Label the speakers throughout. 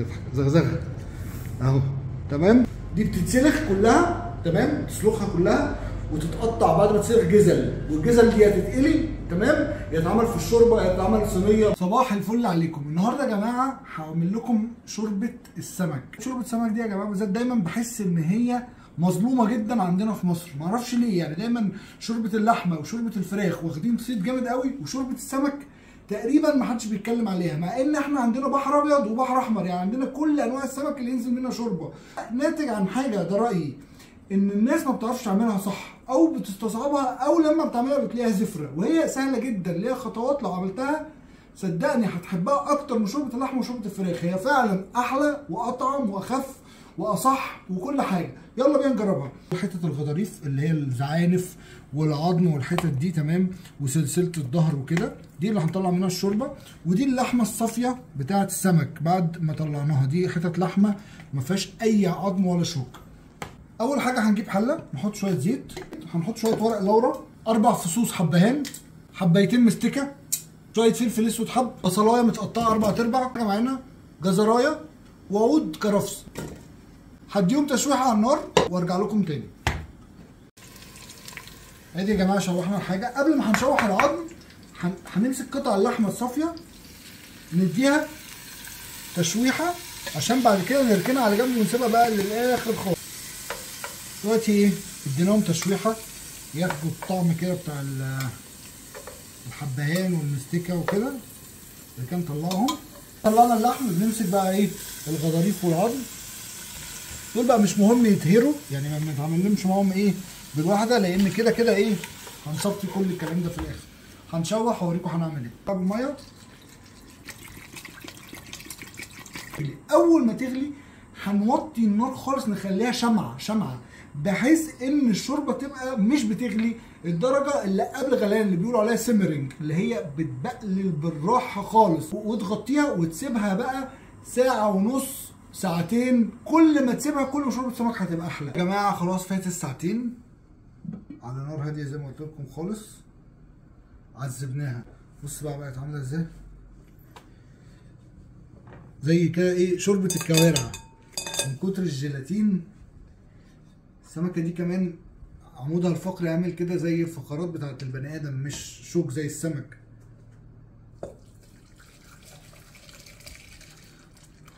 Speaker 1: تضحك زغزغه اهو. تمام، دي بتتسلخ كلها، تمام، تسلخها كلها وتتقطع بعد ما تسلخ جزل، والجزل دي هتتقلي، تمام، يتعمل في الشوربه، يتعمل صينيه. صباح الفل عليكم. النهارده يا جماعه هعمل لكم شوربه السمك. شوربه السمك دي يا جماعه بالذات دايما بحس ان هي مظلومه جدا عندنا في مصر، معرفش ليه. يعني دايما شوربه اللحمه وشوربه الفراخ واخدين صيت جامد قوي، وشوربه السمك تقريبا ما حدش بيتكلم عليها، مع ان احنا عندنا بحر ابيض وبحر احمر، يعني عندنا كل انواع السمك اللي ينزل منها شوربه. ناتج عن حاجه، ده رايي، ان الناس ما بتعرفش تعملها صح او بتستصعبها، او لما بتعملها بتلاقيها زفره، وهي سهله جدا، ليها خطوات لو عملتها صدقني هتحبها اكتر من شوربه اللحمه وشوربه الفراخ. هي فعلا احلى واطعم واخف واصح وكل حاجه. يلا بينا نجربها. حته الغضاريف اللي هي الزعانف والعظم والحتت دي، تمام، وسلسله الظهر وكده، دي اللي هنطلع منها الشوربه. ودي اللحمه الصافيه بتاعه السمك بعد ما طلعناها، دي حتت لحمه ما فيهاش اي عظم ولا شوك. اول حاجه هنجيب حله، نحط شويه زيت، هنحط شويه ورق لورا، 4 فصوص حبهان، حبايتين مستكه، شويه فلفل اسود حب، بصلايه متقطعه 4/4 معانا، جزرايه، وعود كرفس. هديهم تشويحه على النار وارجع لكم تاني. ادي يا جماعه شوحنا الحاجه. قبل ما هنشوح العظم هنمسك قطع اللحمه الصافيه نديها تشويحه، عشان بعد كده نركنها على جنب ونسيبها بقى للاخر خالص. دلوقتي ايه، اديناهم تشويحه ياخدوا الطعم كده بتاع الحبهان والمستكه وكده. اللي كان طلعنا اللحم، بنمسك بقى ايه الغضاريف والعظم. دول بقى مش مهم يتهروا، يعني ما بنتعاملش معاهم ايه بالواحده، لان كده كده ايه هنصفي كل الكلام ده في الاخر. هنشوح واوريكم هنعمل ايه. طب الميه اول ما تغلي هنوطي النار خالص، نخليها شمعه بحيث ان الشوربه تبقى مش بتغلي الدرجه اللي قبل غليان، اللي بيقولوا عليها سيمرنج، اللي هي بتبقلل بالراحه خالص، وتغطيها وتسيبها بقى ساعه ونص، ساعتين. كل ما تسيبها كل ما شوربه السمك هتبقى احلى. يا جماعه خلاص فات الساعتين على نار هاديه زي ما قلت لكم خالص، عذبناها. بص بقى بقت عامله ازاي، زي كده ايه شوربه الكوارع من كتر الجيلاتين. السمكه دي كمان عمودها الفقري عامل كده زي الفقرات بتاعه البني ادم، مش شوك زي السمك.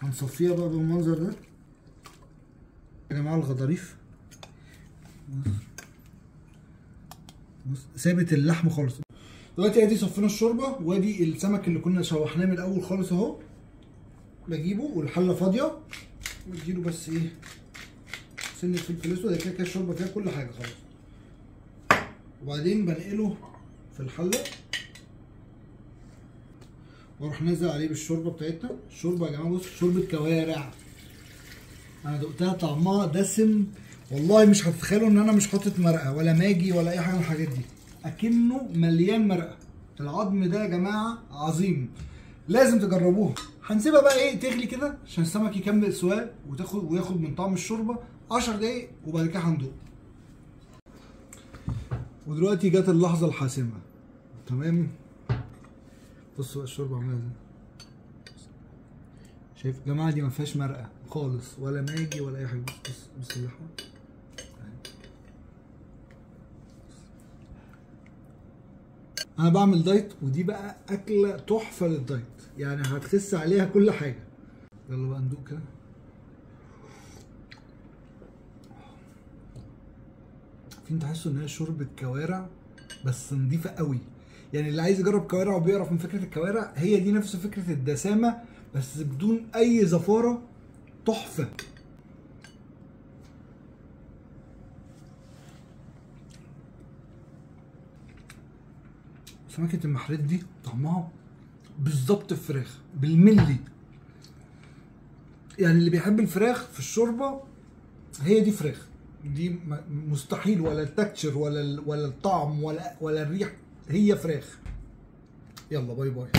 Speaker 1: هنصفيها بقى بالمنظر ده يا جماعه. الغضاريف بص سابت اللحم خالص. دلوقتي ادي صفينا الشوربه، وادي السمك اللي كنا شوحناه من الاول خالص اهو، بجيبه والحله فاضيه، واديله بس ايه سنه فلفل اسود. كده كده الشوربه فيها كل حاجه خلاص. وبعدين بنقله في الحله واروح نازل عليه بالشوربه بتاعتنا. الشوربه يا جماعه بص شوربه كوارع، انا دقتها طعمها دسم والله. مش هتتخيلوا ان انا مش حاطط مرقه ولا ماجي ولا اي حاجه من الحاجات دي، اكنه مليان مرقه. العظم ده يا جماعه عظيم، لازم تجربوها. هنسيبها بقى ايه تغلي كده عشان السمك يكمل سواه وياخد من طعم الشوربه 10 دقايق، وبعد كده هندوق. ودلوقتي جت اللحظه الحاسمه، تمام. بصوا بقى الشوربه عامله ازاي، شايف يا جماعه دي ما فيهاش مرقه خالص ولا ماجي ولا اي حاجه. بص اللحمه، انا بعمل دايت، ودي بقى اكله تحفه للدايت، يعني هتخس عليها كل حاجه. يلا بقى ندوق كده. في تحسوا ان هي شوربه كوارع بس نضيفه قوي، يعني اللي عايز يجرب كوارع وبيعرف من فكره الكوارع، هي دي نفس فكره الدسامه بس بدون اي زفاره. تحفه. سمكه المحرات دي طعمها بالظبط الفراخ بالملي، يعني اللي بيحب الفراخ في الشوربه هي دي فراخ. دي مستحيل، ولا التكتشر ولا الطعم ولا الريح، هي فراخ. يلا باي باي.